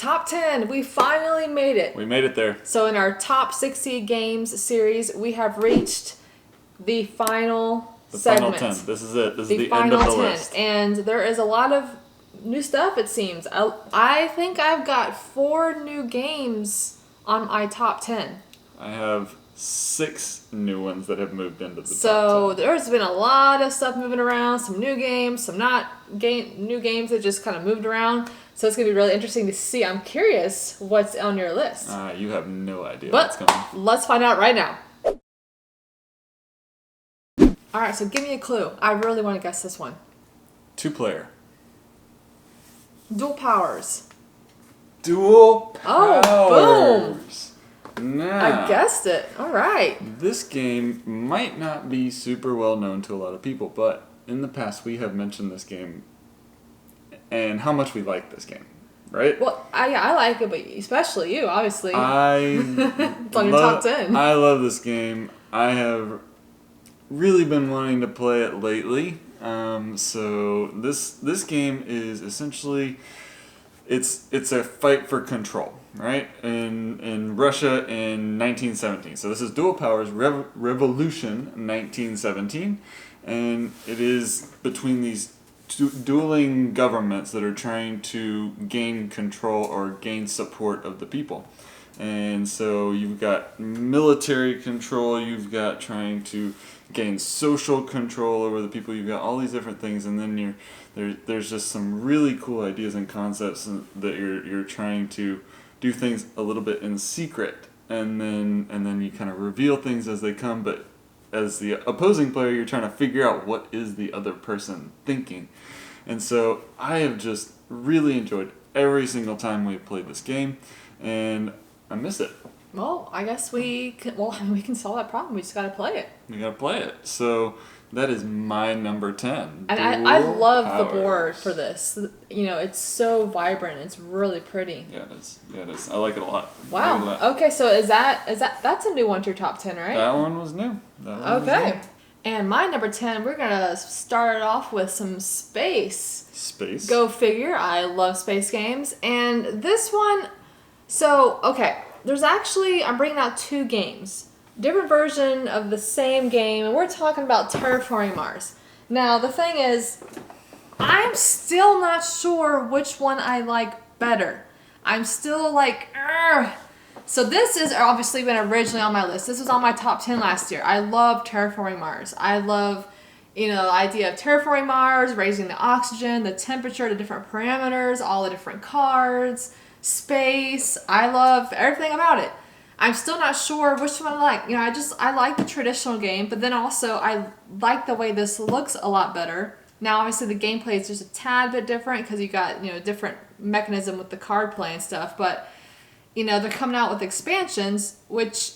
Top 10. We finally made it. We made it there. So in our top 60 games series, we have reached the final segment. Final 10. This is it. This is the end final of the 10. list. And there is a lot of new stuff, it seems. I think I've got 4 new games on my top 10. I have 6 new ones that have moved into the top 10. So there's been a lot of stuff moving around, some new games, some not new games that just kind of moved around. So it's going to be really interesting to see. I'm curious what's on your list. You have no idea but what's coming. Let's find out right now. All right, so give me a clue. I really want to guess this one. 2-player. Dual powers. Dual powers. Oh, boom. Now, I guessed it. All right. this game might not be super well known to a lot of people, but in the past we have mentioned this game and how much we like this game, right? Well, I like it, but especially you, obviously. It's on your top 10. I love this game. I have really been wanting to play it lately. So this game is essentially it's a fight for control, right? In Russia in 1917. So this is Dual Powers Revolution 1917, and it is between these dueling governments that are trying to gain control or gain support of the people. And so you've got military control, you've got trying to gain social control over the people, you've got all these different things, and then there's just some really cool ideas and concepts that you're trying to do things a little bit in secret, and then you kind of reveal things as they come, but as the opposing player you're trying to figure out what is the other person thinking. And so I have just really enjoyed every single time we've played this game, and I miss it. Well, I guess we can solve that problem. We just got to play it. We gotta play it. So that is my number 10. And I love Powers. the board for this. You know, it's so vibrant. It's really pretty. Yeah, it is. Yeah, it is. I like it a lot. Wow. Okay, so that's a new one to your top 10, right? That one was new. Okay. And my number 10, we're going to start it off with some space. Space. Go figure. I love space games. And this one, so, okay, I'm bringing out 2 games. Different version of the same game, and we're talking about Terraforming Mars. Now, the thing is, I'm still not sure which one I like better. I'm still like, Urgh. So this has obviously been originally on my list. This was on my top 10 last year. I love Terraforming Mars. I love, the idea of terraforming Mars, raising the oxygen, the temperature, the different parameters, all the different cards, space. I love everything about it. I'm still not sure which one I like. I like the traditional game, but then also I like the way this looks a lot better. Now, obviously, the gameplay is just a tad bit different because you got, different mechanism with the card play and stuff, but they're coming out with expansions, which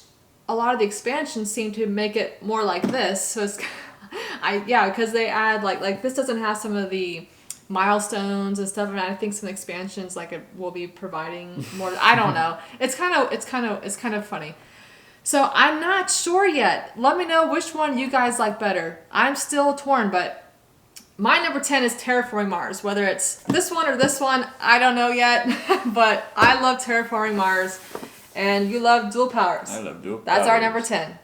a lot of the expansions seem to make it more like this. So it's, because they add like this doesn't have some of the milestones and stuff, and I think some expansions it will be providing more. I don't know. It's kind of funny. So I'm not sure yet. Let me know which one you guys like better. I'm still torn, but my number 10 is Terraforming Mars. Whether it's this one or this one, I don't know yet. But I love Terraforming Mars. And you love Dual Powers. I love Dual Powers. That's our number 10.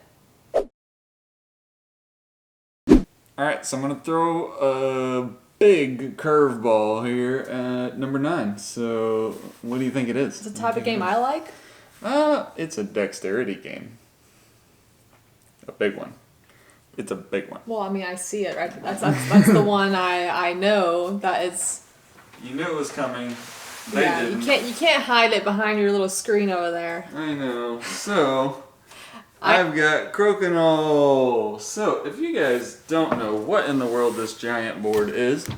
Alright, so I'm going to throw a big curveball here at number 9. So, what do you think it is? It's the type of game I like. It's a dexterity game. A big one. It's a big one. Well, I see it, right? That's the one I know that is. You knew it was coming. You can't hide it behind your little screen over there. I know. So, I've got Crokinole. So, if you guys don't know what in the world this giant board is,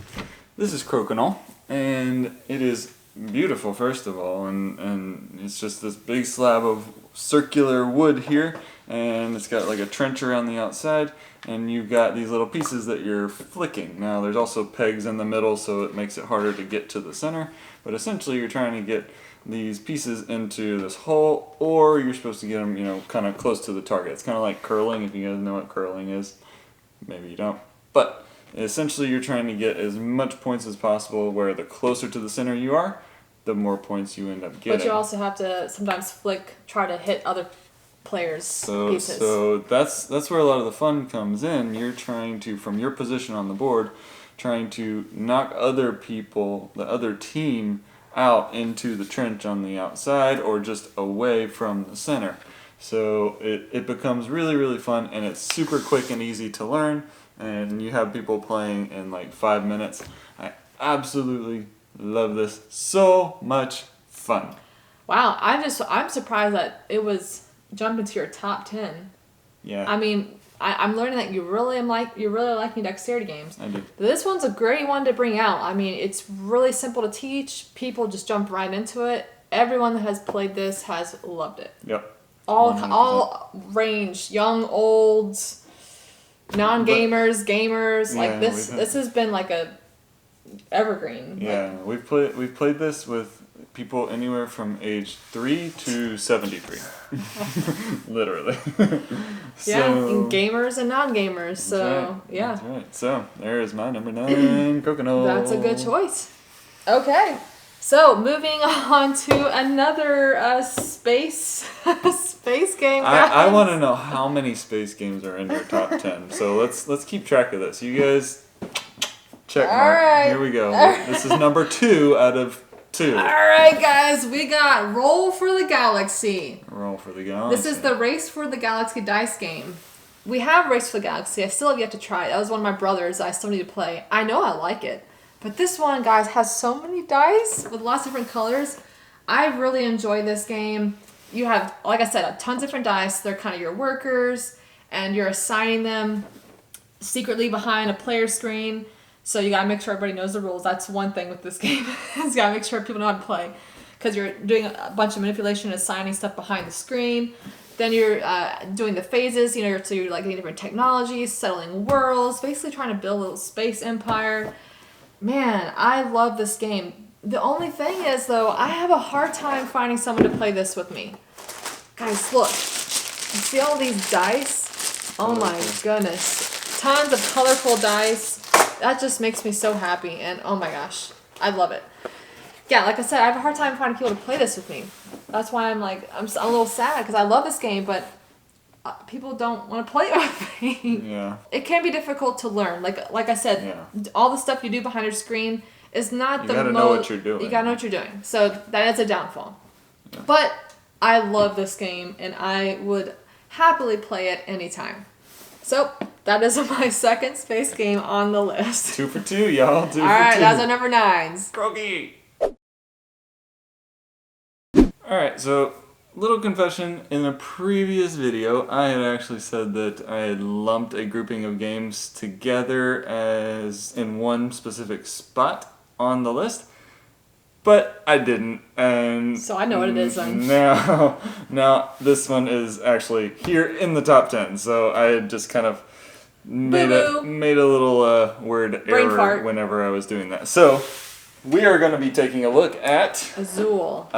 this is Crokinole, and it is beautiful, first of all, and it's just this big slab of circular wood here, and it's got like a trench around the outside, and you've got these little pieces that you're flicking. Now there's also pegs in the middle, so it makes it harder to get to the center, but essentially you're trying to get these pieces into this hole, or you're supposed to get them, kind of close to the target. It's kind of like curling, if you guys know what curling is. Maybe you don't. But essentially you're trying to get as much points as possible where the closer to the center you are, the more points you end up getting. But you also have to sometimes try to hit other players' pieces. So that's where a lot of the fun comes in. You're trying to, from your position on the board, trying to knock other people, the other team, out into the trench on the outside or just away from the center. So it becomes really, really fun, and it's super quick and easy to learn, and you have people playing in like 5 minutes. I absolutely love this. So much fun. Wow, I'm surprised that it was jumped into your top 10. Yeah. I mean, I'm learning that you're really liking dexterity games. I do. This one's a great one to bring out. I mean, it's really simple to teach. People just jump right into it. Everyone that has played this has loved it. Yep. All range, young, old, non-gamers, gamers. Yeah, like this has been like a evergreen. Yeah, we've played this with people anywhere from age 3 to 73. Literally. Yeah, and gamers and non-gamers. So That's right. yeah, That's right. So there is my number 9, Coconut. that's a good choice. Okay. So, moving on to another space game. I want to know how many space games are in your top 10. So let's keep track of this. You guys check mark. All right. Here we go. This is number 2 out of 2. All right, guys, we got Roll for the Galaxy. Roll for the Galaxy. This is the Race for the Galaxy dice game. We have Race for the Galaxy. I still have yet to try it. That was one of my brothers. I still need to play. I know I like it. But this one, guys, has so many dice with lots of different colors. I really enjoy this game. You have, like I said, tons of different dice. They're kind of your workers, and you're assigning them secretly behind a player screen. So you gotta make sure everybody knows the rules. That's one thing with this game. You gotta make sure people know how to play. Because you're doing a bunch of manipulation, assigning stuff behind the screen. Then you're doing the phases, so you're like getting different technologies, settling worlds, basically trying to build a little space empire. Man, I love this game. The only thing is, though, I have a hard time finding someone to play this with me. Guys, look. You see all these dice? Oh my goodness. Tons of colorful dice. That just makes me so happy, and oh my gosh, I love it. Yeah, like I said, I have a hard time finding people to play this with me. That's why I'm a little sad, because I love this game, but people don't want to play it with me. Yeah. It can be difficult to learn. Like I said, all the stuff you do behind your screen is not You the most... gotta know what you're doing. You gotta know what you're doing. So that is a downfall. Yeah. But I love this game, and I would happily play it anytime. So that is my second space game on the list. 2 for 2, y'all. 2 for 2. All right, that's our number 9s. Croaky. All right, so little confession. In a previous video, I had actually said that I had lumped a grouping of games together as in one specific spot on the list, but I didn't. And So I know what it is then. Now this one is actually here in the top 10. So I had just kind of made a little word Brain error fart. whenever I was doing that. So we are going to be taking a look at Azul.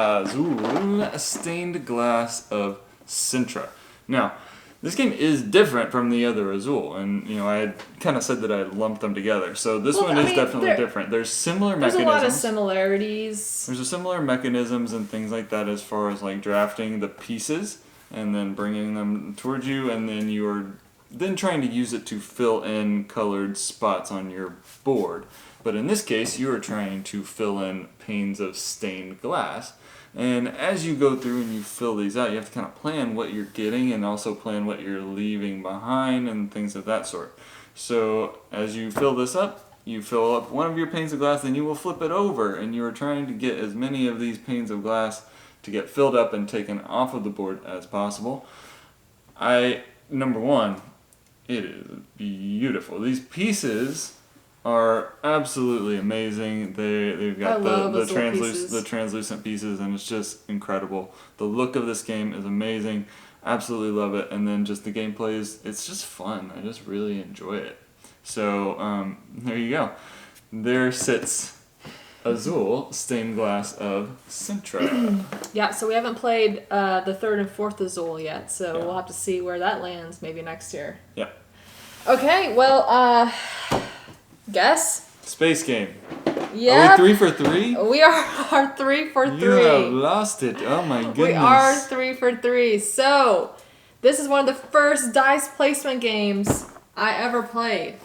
Stained Glass of Sintra. Now, this game is different from the other Azul, and I had kind of said that I lumped them together. So this one is definitely different. There's similar mechanisms. There's a lot of similarities. There's a similar mechanisms and things like that as far as like drafting the pieces and then bringing them towards you, and then you're then trying to use it to fill in colored spots on your board. But in this case, you are trying to fill in panes of stained glass. And as you go through and you fill these out, you have to kind of plan what you're getting and also plan what you're leaving behind and things of that sort. So as you fill this up, you fill up one of your panes of glass, then you will flip it over, and you are trying to get as many of these panes of glass to get filled up and taken off of the board as possible. Number one, it is beautiful. These pieces are absolutely amazing. They've got the translucent pieces, and it's just incredible. The look of this game is amazing. Absolutely love it. And then just the gameplay it's just fun. I just really enjoy it. So there you go. There sits Azul, Stained Glass of Sintra. Yeah, so we haven't played the 3rd and 4th Azul yet, so we'll have to see where that lands maybe next year. Yeah. Okay, well, guess? Space game. Yep. Are we 3 for 3? We are 3 for 3. You have lost it. Oh my goodness. We are 3 for 3. So, this is one of the first dice placement games I ever played.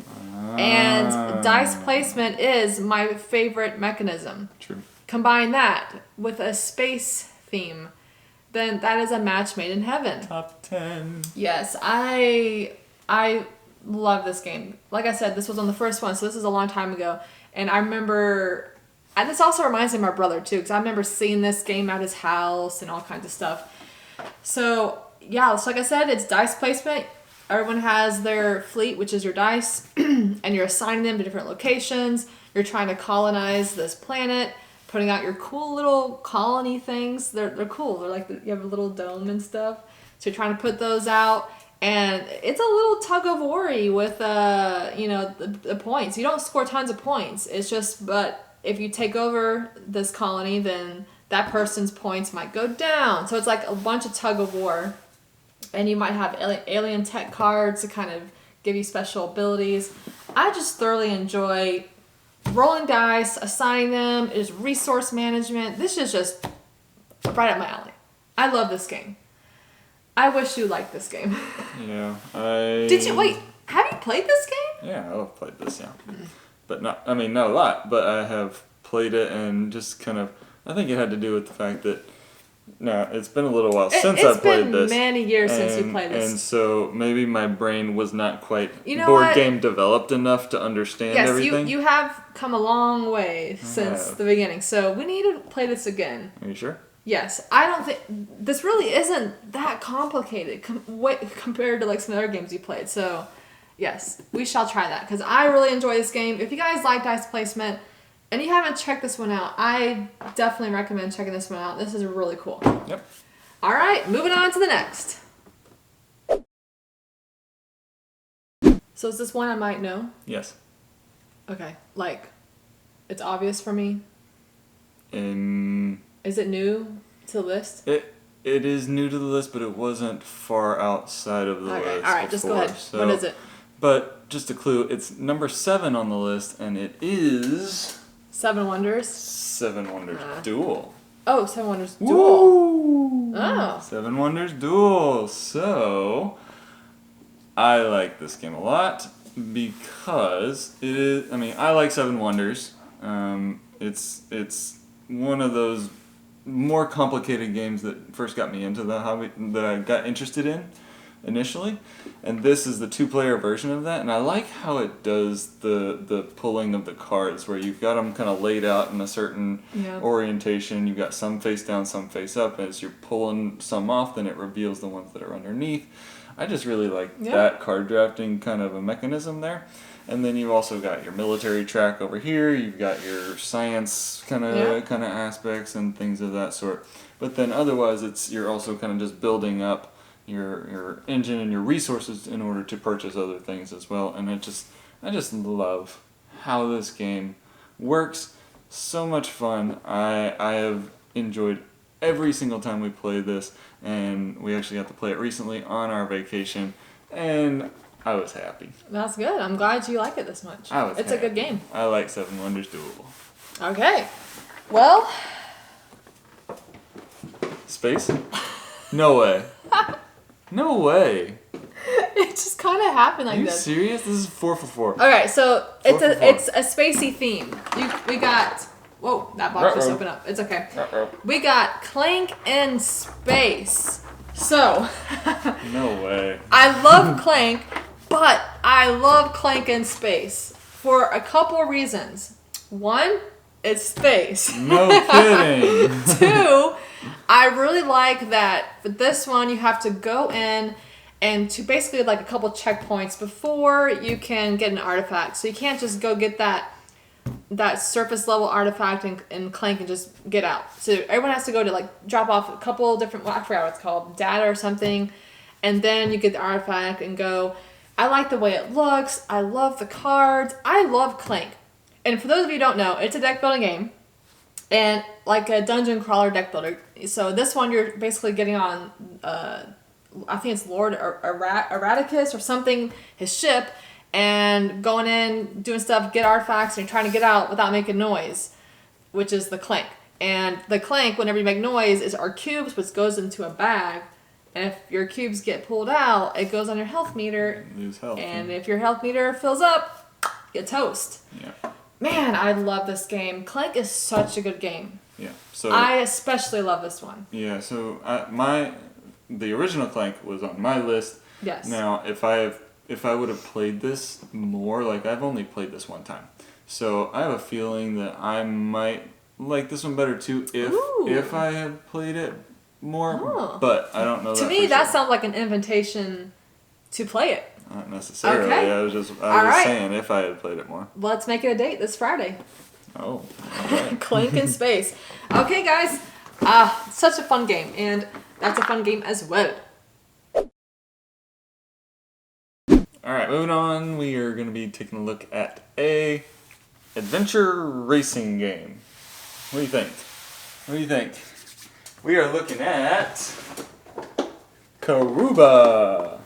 And dice placement is my favorite mechanism. True. Combine that with a space theme, then that is a match made in heaven. Top 10. Yes, I love this game. Like I said, this was on the first one, so this is a long time ago. And I remember, and this also reminds me of my brother too, because I remember seeing this game at his house and all kinds of stuff. So yeah, so like I said, it's dice placement. Everyone has their fleet, which is your dice, and you're assigning them to different locations. You're trying to colonize this planet, putting out your cool little colony things. They're cool. They're like, you have a little dome and stuff. So you're trying to put those out. And it's a little tug of war with, the points. You don't score tons of points. It's just, but if you take over this colony, then that person's points might go down. So it's like a bunch of tug of war. And you might have alien tech cards to kind of give you special abilities. I just thoroughly enjoy rolling dice, assigning them. It is resource management. This is just right up my alley. I love this game. I wish you liked this game. Yeah, Did you wait? Have you played this game? Yeah, I've played this. Yeah, but not a lot. But I have played it, and just kind of. I think it had to do with the fact that. No, it's been a little while since I played this. It's been many years since you played this. And so maybe my brain was not quite board game developed enough to understand everything. Yes, you have come a long way since the beginning. So we need to play this again. Are you sure? Yes. I don't think... This really isn't that complicated compared to like some other games you played. So, yes, we shall try that. Because I really enjoy this game. If you guys like dice placement... and you haven't checked this one out, I definitely recommend checking this one out. This is really cool. Yep. All right, moving on to the next. So is this one I might know? Yes. Okay, like, it's obvious for me? Is it new to the list? It is new to the list, but it wasn't far outside of the list. All right, just go ahead. So, what is it? But just a clue, it's number 7 on the list, and it is... Seven Wonders? Seven Wonders Duel. Oh, Seven Wonders Duel. Woo! Oh. Seven Wonders Duel. So, I like this game a lot because it is. I mean, I like Seven Wonders. It's one of those more complicated games that first got me into the hobby, that I got interested in initially, and this is the 2-player version of that, and I like how it does the pulling of the cards, where you've got them kind of laid out in a certain orientation. You've got some face down, some face up. As you're pulling some off, then it reveals the ones that are underneath. I just really like that card drafting kind of a mechanism there. And then you've also got your military track over here. You've got your science kind of aspects and things of that sort. But then otherwise, you're also kind of just building up your engine and your resources in order to purchase other things as well. And I just love how this game works. So much fun. I have enjoyed every single time we played this, and we actually got to play it recently on our vacation, and I was happy. That's good. I'm glad you like it this much. It's a good game. I like Seven Wonders Duel. Okay. Well. Space? No way. No way. It just kind of happened like this. Are you serious? This is 4 for 4. Okay, so it's a spacey theme. We got... Whoa, that box just opened up. It's okay. We got Clank in space. So... No way. I love Clank, but I love Clank in space for a couple reasons. One, it's space. No kidding. 2, I really like that for this one you have to go in and to basically like a couple checkpoints before you can get an artifact. So you can't just go get that surface level artifact and Clank and just get out. So everyone has to go to like drop off a couple different, I forgot what it's called, data or something, and then you get the artifact and go. I like the way it looks. I love the cards. I love Clank. And for those of you who don't know, it's a deck building game. And like a dungeon crawler deck builder. So this one you're basically getting on, I think it's Lord Erraticus or something, his ship. and going in, doing stuff, get artifacts, and you're trying to get out without making noise, which is the clank. And the clank, whenever you make noise, is our cubes, which goes into a bag. And if your cubes get pulled out, it goes on your health meter. Lose health. And if your health meter fills up, you toast. Yeah. Man, I love this game. Clank is such a good game. Yeah. So I especially love this one. Yeah. So the original Clank was on my list. Yes. Now, if I would have played this more, like I've only played this one time, so I have a feeling that I might like this one better too if I had played it more. Oh. But I don't know. To me, that sounds like an invitation to play it. Not necessarily. Okay. I was just right. saying if I had played it more. Let's make it a date this Friday. Oh. Okay. Clank in space. Okay, guys. Such a fun game, and that's a fun game as well. All right, moving on. We are going to be taking a look at a adventure racing game. What do you think? What do you think? We are looking at Karuba.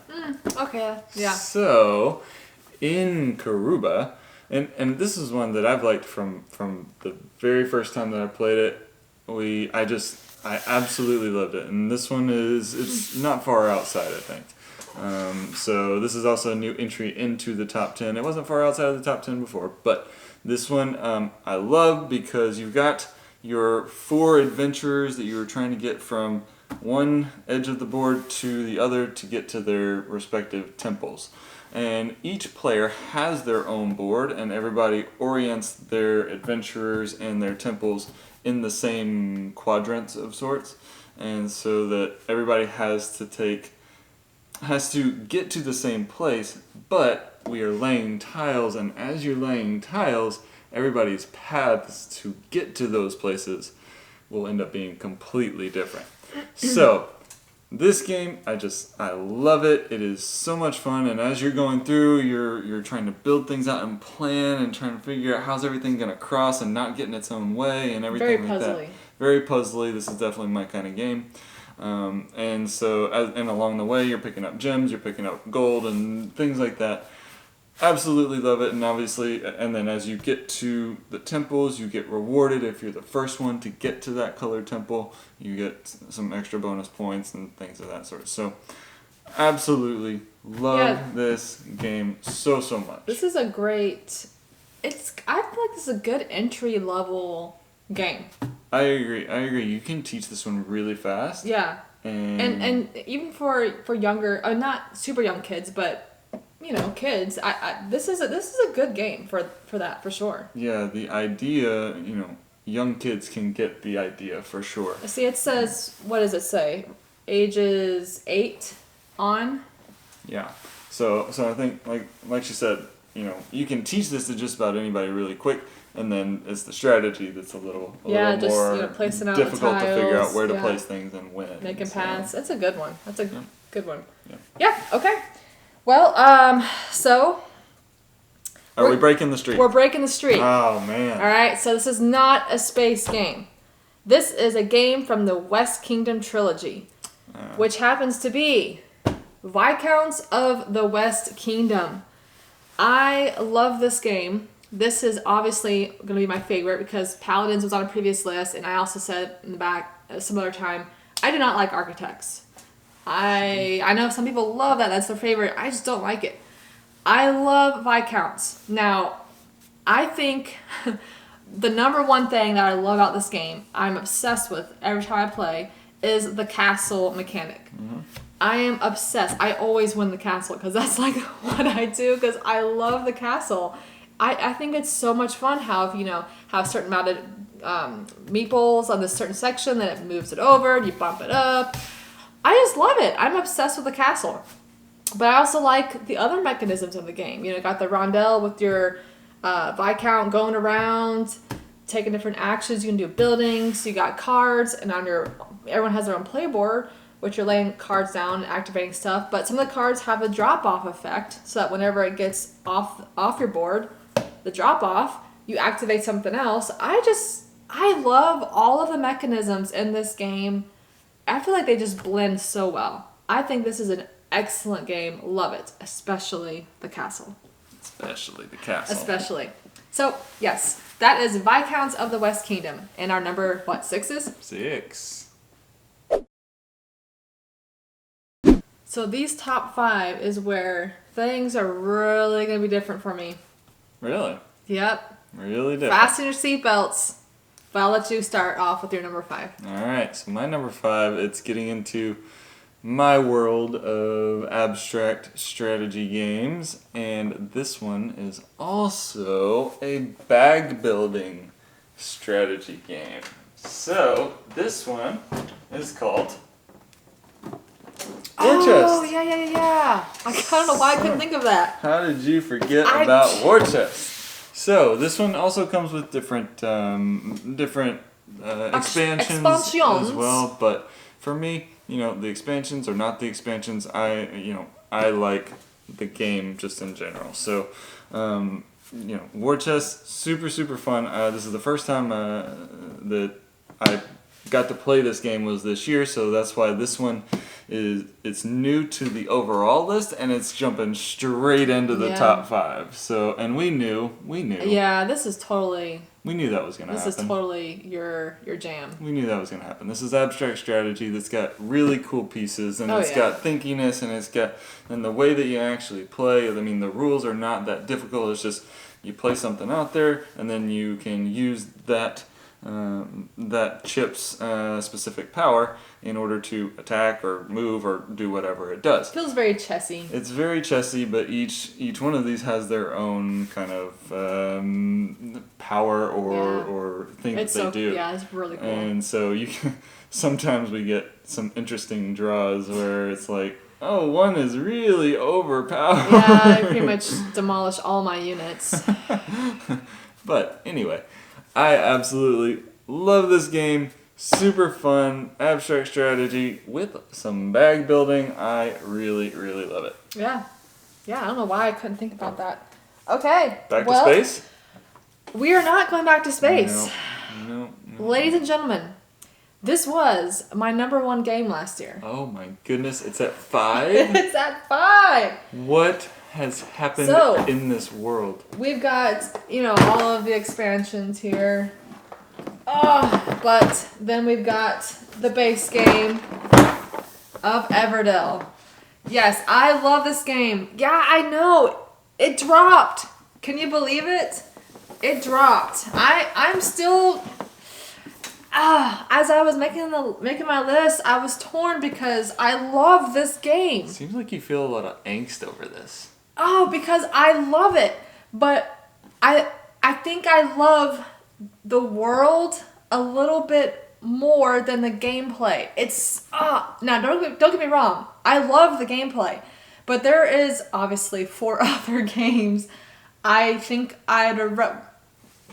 Okay, yeah. So, in Karuba, and this is one that I've liked from the very first time that I played it. I absolutely loved it, and this one it's not far outside, I think. So this is also a new entry into the top 10. It wasn't far outside of the top 10 before, but this one I love because you've got your 4 adventurers that you were trying to get from one edge of the board to the other to get to their respective temples. And each player has their own board, and everybody orients their adventurers and their temples in the same quadrants of sorts, and so that everybody has to get to the same place, but we are laying tiles, and as you're laying tiles, everybody's paths to get to those places will end up being completely different. So, this game, I love it. It is so much fun, and as you're going through, you're trying to build things out and plan and trying to figure out how's everything going to cross and not get in its own way and everything Very like puzzly. that. Very puzzly. This is definitely my kind of game. And so, and along the way, you're picking up gems, you're picking up gold, and things like that. Absolutely love it, and obviously, and then as you get to the temples, you get rewarded. If you're the first one to get to that colored temple, you get some extra bonus points and things of that sort. So, absolutely love this game so much. This is a great. I feel like this is a good entry level game. I agree. You can teach this one really fast. Yeah. And even for younger, not super young kids, but kids. This is a good game for that for sure. Yeah, the idea, young kids can get the idea for sure. See, it says, what does it say? Ages 8 on. Yeah. So I think like she said, you can teach this to just about anybody really quick, and then it's the strategy that's a little more placing out difficult the to figure out tiles, where to place things and when. Making paths. That's a good one. That's a good one. Yeah. Yeah. Okay. Well, so. Are we breaking the streak? We're breaking the streak. Oh man. All right. So this is not a space game. This is a game from the West Kingdom trilogy, which happens to be Viscounts of the West Kingdom. I love this game. This is obviously going to be my favorite because Paladins was on a previous list, and I also said in the back some other time, I do not like Architects. I know some people love that. That's their favorite. I just don't like it. I love Viscounts. Now, I think the number one thing that I love about this game, I'm obsessed with every time I play, is the castle mechanic. Mm-hmm. I am obsessed. I always win the castle because that's like what I do because I love the castle. I think it's so much fun how if have a certain amount of meeples on this certain section, then it moves it over, and you bump it up. I just love it. I'm obsessed with the castle. But I also like the other mechanisms of the game. You got the rondelle with your Viscount going around, taking different actions. You can do buildings. You got cards, and everyone has their own playboard, which you're laying cards down and activating stuff. But some of the cards have a drop-off effect, so that whenever it gets off your board, the drop-off, you activate something else. I love all of the mechanisms in this game. I feel like they just blend so well. I think this is an excellent game. Love it, especially the castle. Especially the castle. Especially. So, yes, that is Viscounts of the West Kingdom. And our number, what, 6s? 6. So these top 5 is where things are really going to be different for me. Really? Yep. Really different. Fasten your seatbelts. But I'll let you start off with your number 5. Alright, so my number 5, it's getting into my world of abstract strategy games, and this one is also a bag building strategy game. So, this one is called War Chest. Oh, yeah. I don't know why I couldn't think of that. How did you forget about War Chest? So, this one also comes with different expansions as well, but for me, the expansions are not the expansions. I like the game just in general. So, War Chest, super, super fun. This is the first time that I got to play this game was this year, so that's why this one it's new to the overall list, and it's jumping straight into the top 5. So, and we knew. Yeah, this is totally. We knew that was going to happen. This is totally your jam. We knew that was going to happen. This is abstract strategy that's got really cool pieces, and it's got thinkiness, and the way that you actually play. I mean, the rules are not that difficult. It's just you play something out there, and then you can use that chip's specific power in order to attack or move or do whatever it does. Feels very chessy. It's very chessy, but each one of these has their own kind of power or thing that they do. Yeah, it's really cool. And so sometimes we get some interesting draws where it's like, oh, one is really overpowered. Yeah, I pretty much demolish all my units. But anyway, I absolutely love this game. Super fun, abstract strategy with some bag building. I really, really love it. Yeah, I don't know why I couldn't think about that. Okay. Back to space? We are not going back to space. No. Ladies and gentlemen, this was my number 1 game last year. Oh my goodness, it's at 5? It's at 5! What has happened in this world? We've got, all of the expansions here. Oh, but then we've got the base game of Everdell. Yes, I love this game. Yeah, I know. It dropped. Can you believe it? It dropped. I'm still... as I was making my list, I was torn because I love this game. Seems like you feel a lot of angst over this. Oh, because I love it. But I think I love the world a little bit more than the gameplay. It's now don't get me wrong. I love the gameplay, but there is obviously 4 other games I think I'd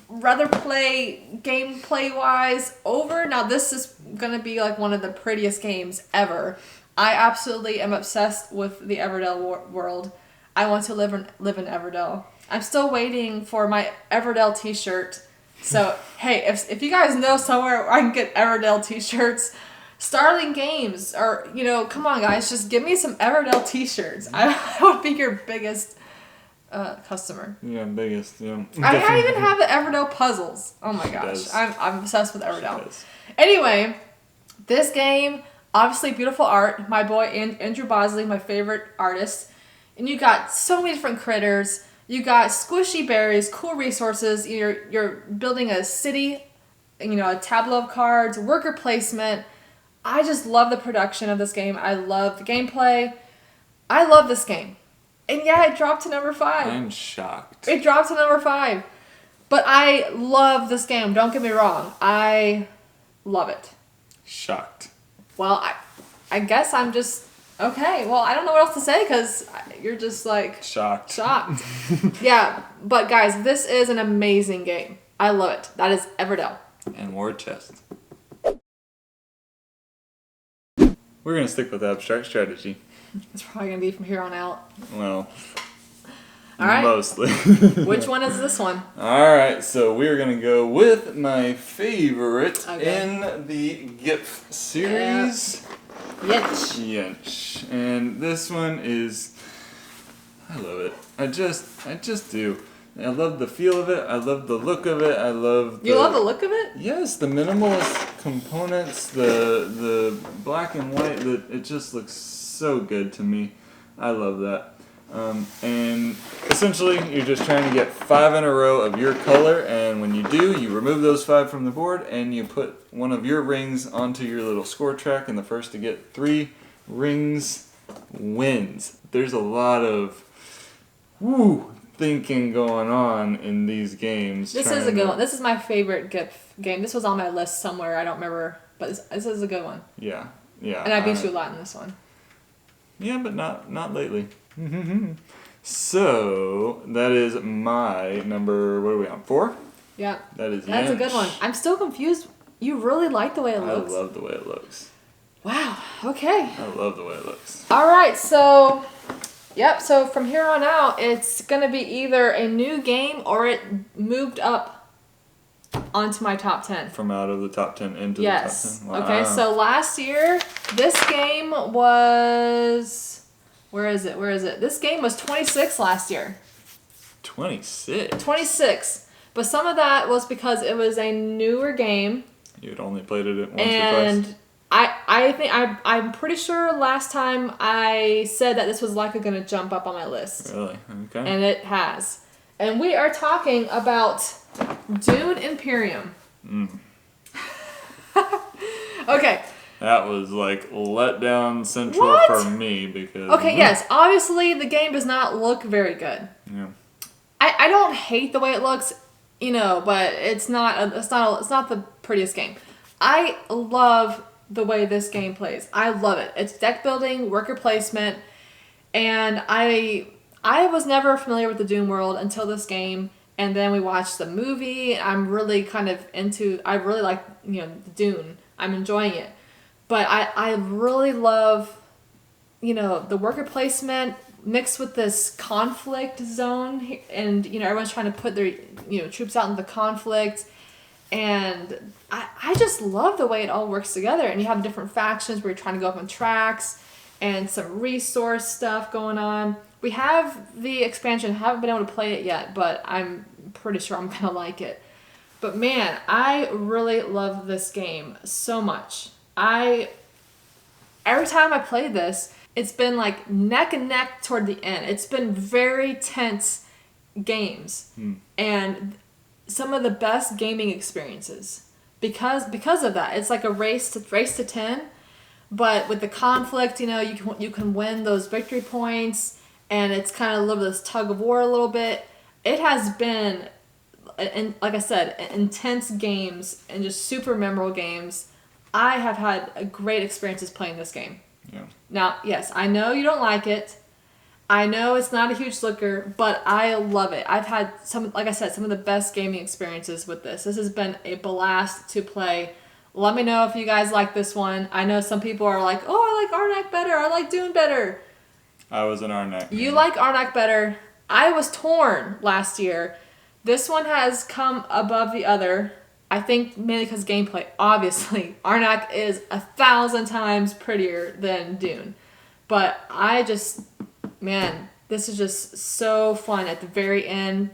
rather play gameplay wise over. Now this is gonna be like one of the prettiest games ever. I absolutely am obsessed with the Everdell world. I want to live in Everdell. I'm still waiting for my Everdell t-shirt. So, hey, if you guys know somewhere where I can get Everdell t-shirts, Starling Games, or, come on, guys, just give me some Everdell t-shirts. I would be your biggest customer. Yeah, biggest, yeah. I even have the Everdell puzzles. Oh my gosh. I'm obsessed with Everdell. Anyway, this game, obviously beautiful art. My boy Andrew Bosley, my favorite artist. And you got so many different critters. You got squishy berries, cool resources. You're building a city, a tableau of cards, worker placement. I just love the production of this game. I love the gameplay. I love this game. And yeah, it dropped to number 5. I'm shocked. It dropped to number 5. But I love this game. Don't get me wrong. I love it. Shocked. Well, I guess I'm just... Okay, well, I don't know what else to say because you're just like... Shocked. Yeah, but guys, this is an amazing game. I love it. That is Everdell. And War Chest. We're going to stick with abstract strategy. It's probably going to be from here on out. Well, all right. Mostly. Which one is this one? All right, so we're going to go with my favorite in the GIF series. Yinch. Yinch. And this one is I love it. I just do. I love the feel of it. I love the look of it. I love. You love the look of it? Yes, the minimalist components, the black and white. It just looks so good to me. I love that. And essentially, you're just trying to get 5 in a row of your color, and when you do, you remove those 5 from the board, and you put one of your rings onto your little score track, and the first to get 3 rings wins. There's a lot of thinking going on in these games. This is a good one. This is my favorite game. This was on my list somewhere. I don't remember, but this is a good one. Yeah. And I beat you a lot in this one. Yeah, but not lately. So that is my number. What are we on? 4? Yeah. That's a good one. I'm still confused. You really like the way it looks. I love the way it looks. Wow. Okay. I love the way it looks. All right. So, yep. So from here on out, it's gonna be either a new game or it moved up onto my top 10. From out of the top 10 into the top 10. Wow. Okay. So last year, this game was. Where is it? This game was 26 last year. 26? 26. But some of that was because it was a newer game. You had only played it once or and twice? I'm pretty sure last time I said that this was likely going to jump up on my list. Really? Okay. And it has. And we are talking about Dune Imperium. Okay. That was like letdown central for me because. Okay, yes. Obviously, the game does not look very good. Yeah. I don't hate the way it looks, but it's not the prettiest game. I love the way this game plays. I love it. It's deck building, worker placement, and I was never familiar with the Dune world until this game, and then we watched the movie. I'm really I really like the Dune. I'm enjoying it. But I really love, the worker placement mixed with this conflict zone. And, everyone's trying to put their, troops out in the conflict. And I just love the way it all works together. And you have different factions where you're trying to go up on tracks and some resource stuff going on. We have the expansion. Haven't been able to play it yet, but I'm pretty sure I'm going to like it. But man, I really love this game so much. Every time I played this, it's been like neck and neck toward the end. It's been very tense games and some of the best gaming experiences because of that. It's like a race to 10, but with the conflict, you can win those victory points, and it's kind of a little bit of this tug of war a little bit. It has been, and like I said, intense games and just super memorable games. I have had great experiences playing this game. Yeah. Now, yes, I know you don't like it. I know it's not a huge looker, but I love it. I've had some of the best gaming experiences with this. This has been a blast to play. Let me know if you guys like this one. I know some people are like, oh, I like Arnak better. I like Dune better. I was an Arnak. You like Arnak better. I was torn last year. This one has come above the other. I think mainly because gameplay. Obviously, Arnak is 1,000 times prettier than Dune. But this is just so fun at the very end,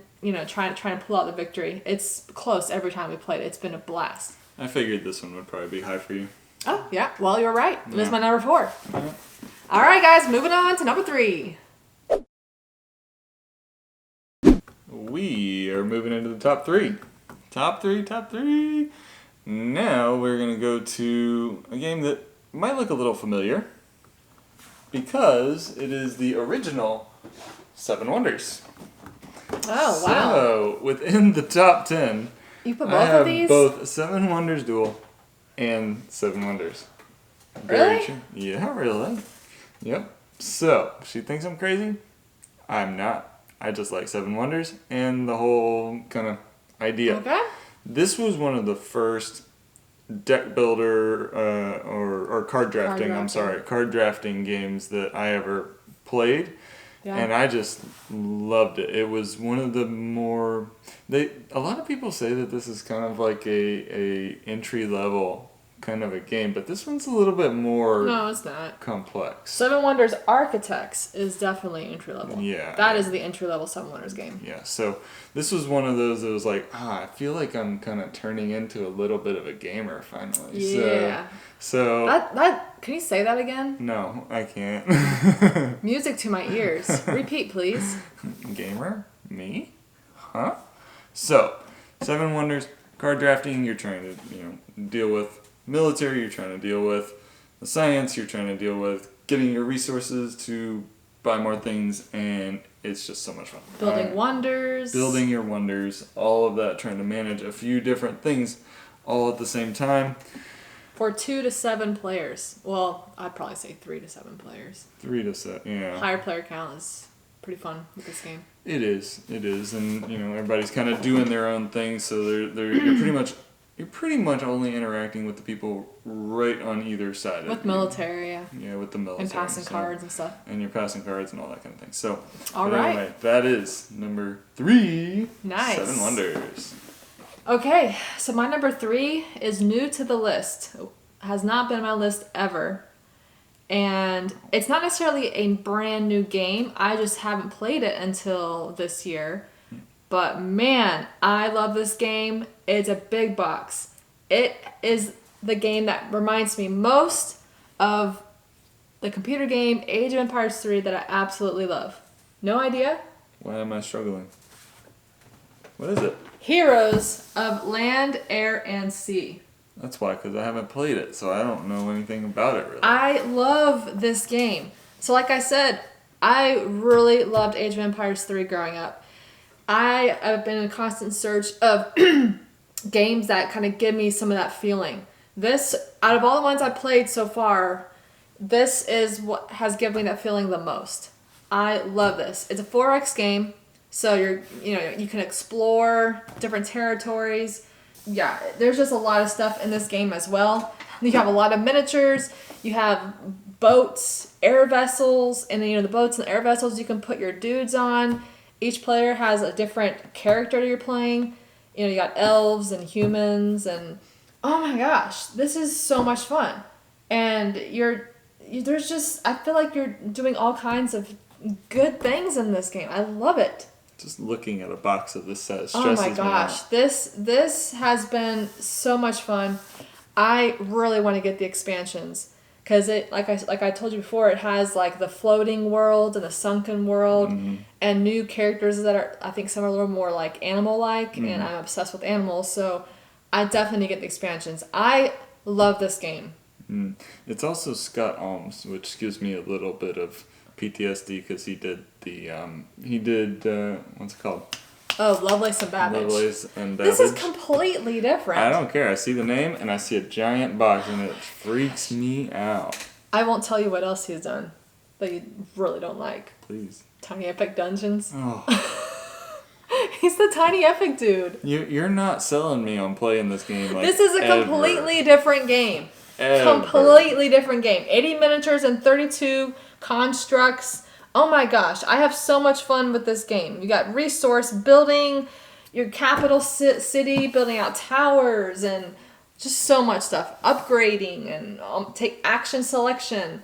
trying to pull out the victory. It's close every time we played it. It's been a blast. I figured this one would probably be high for you. Oh, yeah. Well, you're right. It was my number 4. Yeah. All right, guys. Moving on to number 3. We are moving into the top 3. Top 3. Now we're going to go to a game that might look a little familiar because it is the original Seven Wonders. Oh, wow. So, within the top 10, You put I both have of these? both Seven Wonders Duel and Seven Wonders. Really? Yeah, really. Yep. So, she thinks I'm crazy. I'm not. I just like Seven Wonders and the whole kind of idea. Okay. This was one of the first deck builder or card drafting. Card drafting games that I ever played, and I just loved it. It was one of the more a lot of people say that this is kind of like a entry level kind of a game, but this one's a little bit more No, it's not. complex. Seven Wonders Architects is definitely entry level. Yeah. That is the entry level Seven Wonders game. Yeah, so this was one of those that was like, I feel like I'm kind of turning into a little bit of a gamer finally. Yeah. So That can you say that again? no, I can't. Music to my ears. Repeat, please. Gamer? Me? Huh? So, Seven Wonders, card drafting, you're trying to, deal with military, you're trying to deal with the science, you're trying to deal with getting your resources to buy more things, and it's just so much fun. Building wonders. Building your wonders, all of that, trying to manage a few different things all at the same time. For 2 to 7 players. Well, I'd probably say 3 to 7 players. 3 to 7, yeah. Higher player count is pretty fun with this game. It is, and everybody's kind of doing their own thing, so you're pretty much only interacting with the people right on either side. With military, yeah. Yeah, with the military. And passing cards and stuff. And you're passing cards and all that kind of thing. So, all right. Anyway, that is number 3. Nice. Seven Wonders. Okay, so my number 3 is new to the list. Has not been on my list ever. And it's not necessarily a brand new game. I just haven't played it until this year. But man, I love this game. It's a big box. It is the game that reminds me most of the computer game Age of Empires 3 that I absolutely love. No idea? Why am I struggling? What is it? Heroes of Land, Air, and Sea. That's why, because I haven't played it, so I don't know anything about it really. I love this game. So like I said, I really loved Age of Empires 3 growing up. I have been in a constant search of games that kind of give me some of that feeling. This, out of all the ones I've played so far, this is what has given me that feeling the most. I love this. It's a 4X game, so you can explore different territories. Yeah, there's just a lot of stuff in this game as well. You have a lot of miniatures. You have boats, air vessels, and then the boats and air vessels you can put your dudes on. Each player has a different character you're playing. You got elves and humans, and oh my gosh, this is so much fun. And I feel like you're doing all kinds of good things in this game. I love it. Just looking at a box of this set stresses me out. Oh my gosh, this has been so much fun. I really want to get the expansions because like I told you before, it has like the floating world and the sunken world and new characters that are, I think some are a little more like animal-like, and I'm obsessed with animals, so I definitely need to get the expansions. I love this game. It's also Scott Alms, which gives me a little bit of PTSD because he did what's it called? Oh, Lovelace and Babbage. Lovelace and Babbage. This is completely different. I don't care. I see the name and I see a giant box and it freaks me out. I won't tell you what else he's done that you really don't like. Please. Tiny Epic Dungeons. Oh. He's the Tiny Epic dude. You're not selling me on playing this game. Like, this is a completely different game. Ever. Completely different game. 80 miniatures and 32 constructs. Oh my gosh, I have so much fun with this game. You got resource building, your capital city, building out towers, and just so much stuff. Upgrading and take action selection.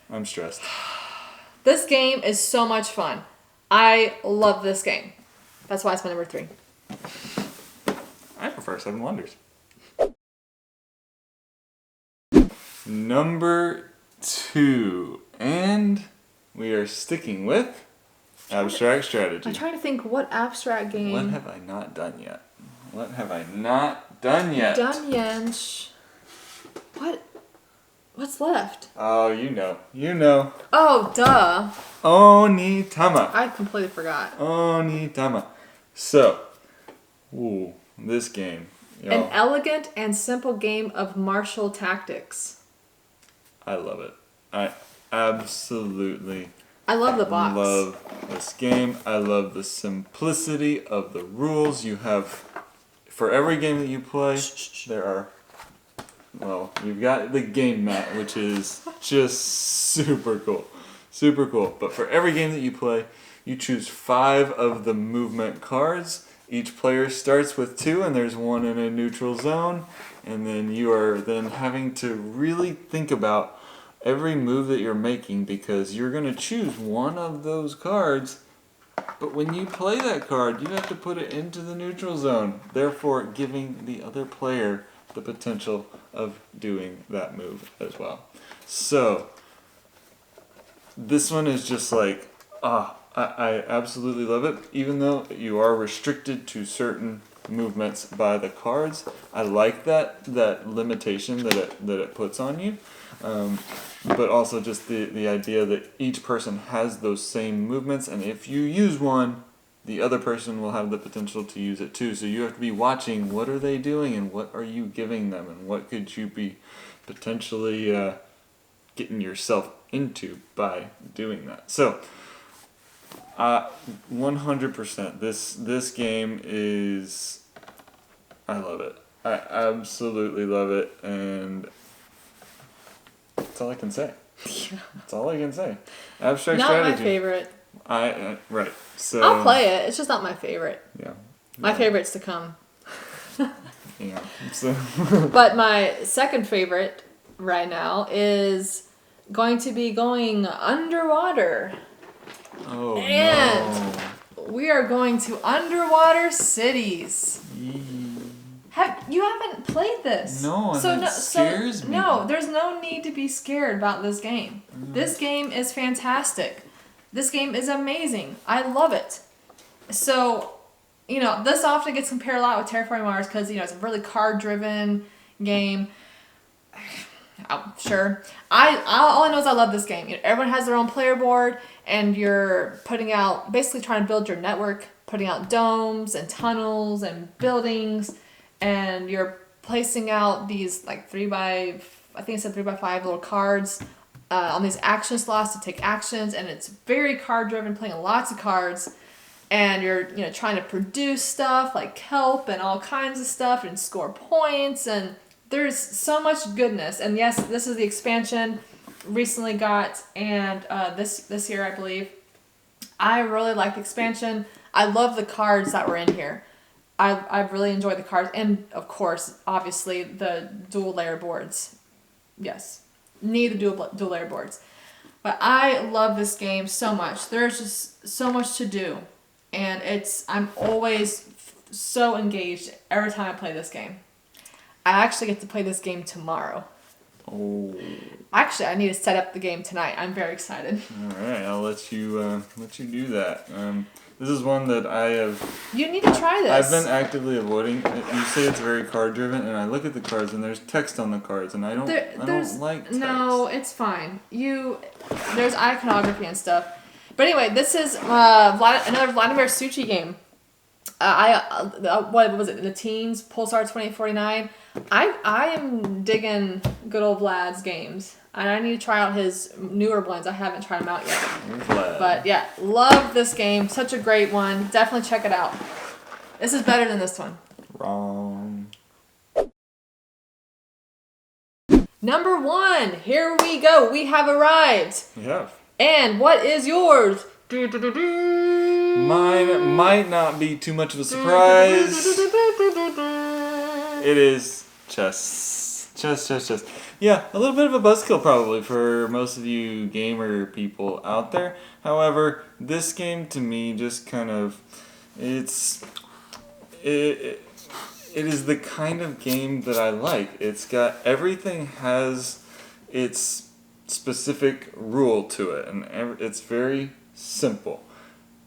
I'm stressed. This game is so much fun. I love this game. That's why it's my number 3. I prefer Seven Wonders. Number 2. And we are sticking with Abstract Strategy. I'm trying to think what abstract game. What have I not done yet? Dunyanch. What's left? Oh, you know. Oh, duh. Onitama. I completely forgot. Onitama. So, this game. An elegant and simple game of martial tactics. I love it. I absolutely I love the box. love this game. I love the simplicity of the rules. You have, for every game that you play, there are, you've got the game mat, which is just super cool. Super cool. But for every game that you play, you choose 5 of the movement cards. Each player starts with 2, and there's 1 in a neutral zone. and then you are then having to really think about every move that you're making because you're going to choose one of those cards. But when you play that card, you have to put it into the neutral zone, therefore giving the other player the potential of doing that move as well. So, this one is just like, I absolutely love it. Even though you are restricted to certain movements by the cards, I like that limitation that it puts on you. But also just the idea that each person has those same movements, and if you use one, the other person will have the potential to use it too. So you have to be watching what are they doing and what are you giving them and what could you be potentially getting yourself into by doing that. So 100%. This game is, I love it. I absolutely love it, and that's all I can say. Yeah. That's all I can say. Abstract Not strategy. my favorite. Right. So I'll play it. It's just not my favorite. Yeah. My favorite's to come. Yeah. So. But my second favorite right now is going to be going underwater. Oh And we are going to Underwater Cities. You haven't played this? No, and it scares me. No, there's no need to be scared about this game. This game is fantastic. This game is amazing. I love it. So, this often gets compared a lot with Terraforming Mars because, it's a really card-driven game. Oh, sure. All I know is I love this game. Everyone has their own player board, and you're basically trying to build your network, putting out domes and tunnels and buildings, and you're placing out these like 3x5 little cards on these action slots to take actions, and it's very card driven, playing lots of cards, and you're trying to produce stuff like kelp and all kinds of stuff and score points, and there's so much goodness. And yes, this is the expansion recently got, and this year I believe. I really like the expansion. I love the cards that were in here. I really enjoyed the cards, and of course, obviously the dual layer boards. Yes, need the dual layer boards. But I love this game so much. There's just so much to do, and I'm always so engaged every time I play this game. I actually get to play this game tomorrow. Oh. Actually, I need to set up the game tonight. I'm very excited. All right, I'll let you do that. This is one that I have. You need to try this. I've been actively avoiding. You say it's very card driven, and I look at the cards, and there's text on the cards, and I don't like text. No, it's fine. There's iconography and stuff. But anyway, this is another Vladimir Suchy game. What was it? The Teens Pulsar 2849. I am digging good old Vlad's games, and I need to try out his newer blends. I haven't tried them out yet. Vlad. But yeah, love this game. Such a great one. Definitely check it out. This is better than this one. Wrong. Number 1. Here we go. We have arrived. Yeah. And what is yours? Mine might not be too much of a surprise. It is chess. Chess. Yeah, a little bit of a buzzkill probably for most of you gamer people out there. However, this game to me just kind of, it is the kind of game that I like. It's got, everything has its specific rule to it, and it's very simple.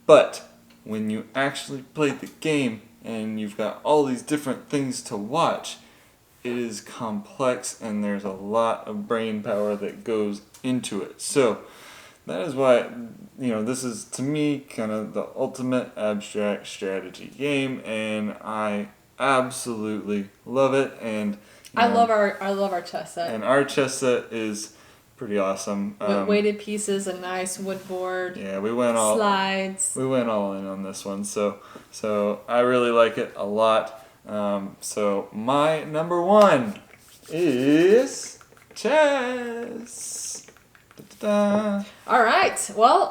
But when you actually play the game and you've got all these different things to watch, it is complex and there's a lot of brain power that goes into it. So that is why, this is to me kind of the ultimate abstract strategy game, and I absolutely love it. And I love our chess set. And our chess set is pretty awesome. With weighted pieces, a nice wood board. Yeah, we went all slides. We went all in on this one, so I really like it a lot. So my number 1 is chess. Da-da-da. All right. Well,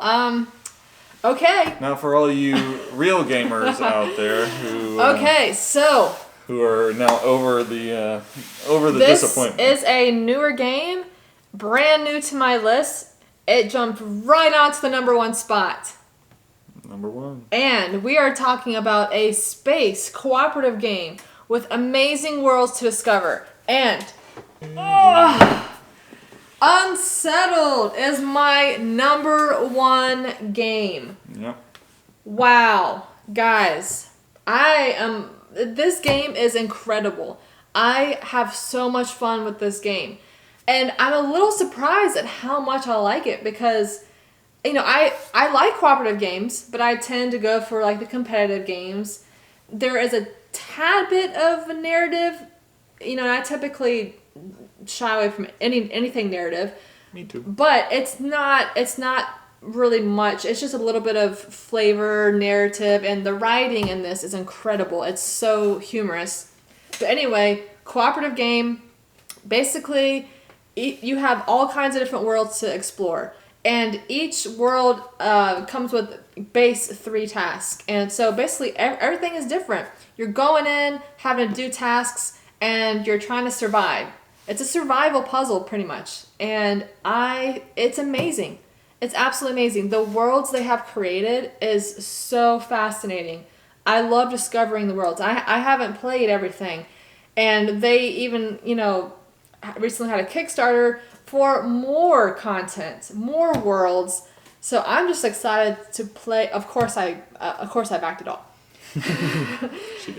okay. Now for all you real gamers out there who who are now over the This disappointment. is a newer game, brand new to my list. It jumped right onto the number 1 spot. Number 1. And we are talking about a space cooperative game with amazing worlds to discover. And Unsettled is my number 1 game. Yep. Wow, guys, this game is incredible. I have so much fun with this game. And I'm a little surprised at how much I like it because, I like cooperative games, but I tend to go for like the competitive games. There is a tad bit of a narrative, and I typically shy away from anything narrative. Me too. But it's not really much. It's just a little bit of flavor, narrative, and the writing in this is incredible. It's so humorous. But anyway, cooperative game. Basically, you have all kinds of different worlds to explore. And each world comes with base 3 tasks. And so basically everything is different. You're going in, having to do tasks, and you're trying to survive. It's a survival puzzle pretty much. And it's amazing. It's absolutely amazing. The worlds they have created is so fascinating. I love discovering the worlds. I haven't played everything. And they even, recently had a Kickstarter for more content, more worlds. So I'm just excited to play. Of course I backed it all.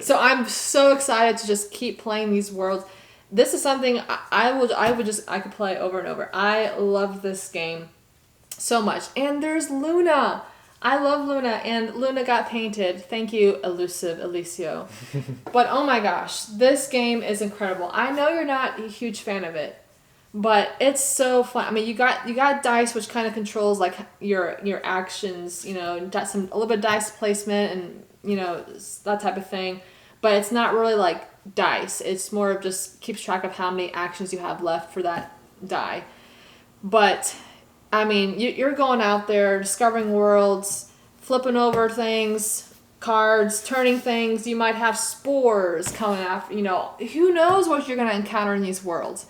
So I'm so excited to just keep playing these worlds. This is something I could play over and over. I love this game so much. And there's Luna. I love Luna, and Luna got painted. Thank you, Elusive Elicio. But oh my gosh, this game is incredible. I know you're not a huge fan of it, but it's so fun. I mean, you got dice, which kind of controls like your actions. Got a little bit of dice placement and that type of thing. But it's not really like dice. It's more of just keeps track of how many actions you have left for that die. But I mean, you're going out there, discovering worlds, flipping over things, cards, turning things. You might have spores coming after, who knows what you're going to encounter in these worlds.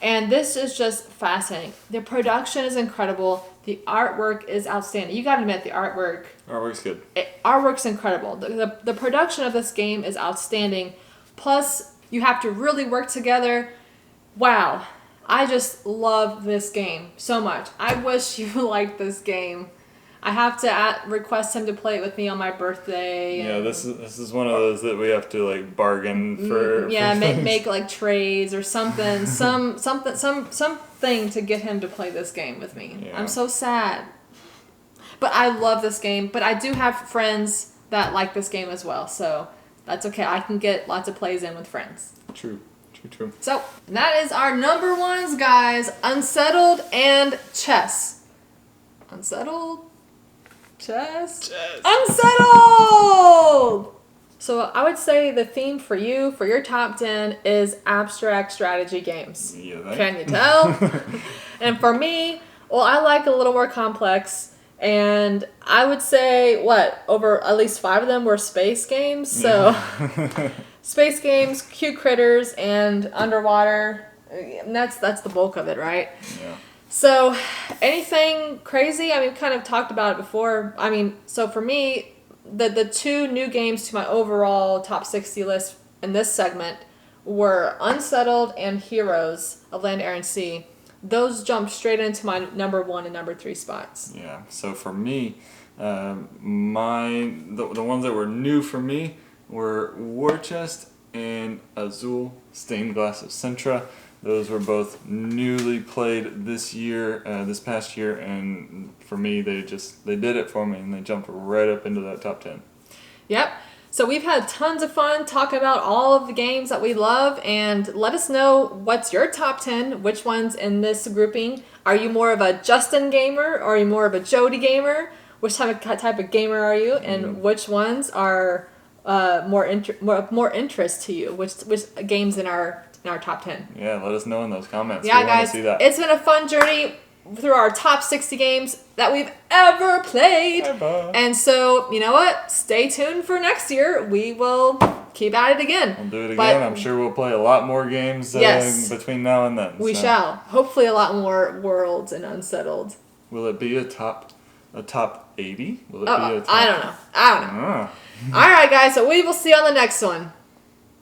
And this is just fascinating. The production is incredible. The artwork is outstanding. You got to admit, the Artwork's good. Artwork's incredible. The production of this game is outstanding. Plus, you have to really work together. Wow. I just love this game so much. I wish you liked this game. I have to request him to play it with me on my birthday. Yeah, this is one of those that we have to like bargain for. Yeah, make like trades or something, something to get him to play this game with me. Yeah. I'm so sad. But I love this game. But I do have friends that like this game as well, so that's okay. I can get lots of plays in with friends. True. So, that is our number 1s, guys. Unsettled and Chess. Unsettled? Chess? Unsettled! So, I would say the theme for your top 10 is abstract strategy games. Yeah, Can you tell? And for me, well, I like a little more complex. And I would say, over at least 5 of them were space games. So... Yeah. Space games, cute critters, and underwater. And that's the bulk of it, right? Yeah. So, anything crazy? I mean, we kind of talked about it before. I mean, so for me, the 2 new games to my overall top 60 list in this segment were Unsettled and Heroes of Land, Air, and Sea. Those jumped straight into my number 1 and number 3 spots. Yeah. So for me, the ones that were new for me were War Chest and Azul Stained Glass of Sintra. Those were both newly played this past year, and for me, they did it for me, and they jumped right up into that top 10. Yep. So we've had tons of fun talking about all of the games that we love, and let us know what's your top 10, which ones in this grouping. Are you more of a Justin gamer, or are you more of a Jody gamer? Which type of gamer are you, and which ones are more interest to you? Which games in our top 10? Yeah, let us know in those comments. Yeah, we guys, see that. It's been a fun journey through our top 60 games that we've ever played. Bye-bye. And so, you know what? Stay tuned for next year. We will keep at it again. We'll do it again. But I'm sure we'll play a lot more games Yes. between now and then. we so. shall. Hopefully a lot more Worlds and Unsettled. Will it be a top 80? Will it be Oh, a top? I don't know. Ah. All right, guys. So we will see you on the next one.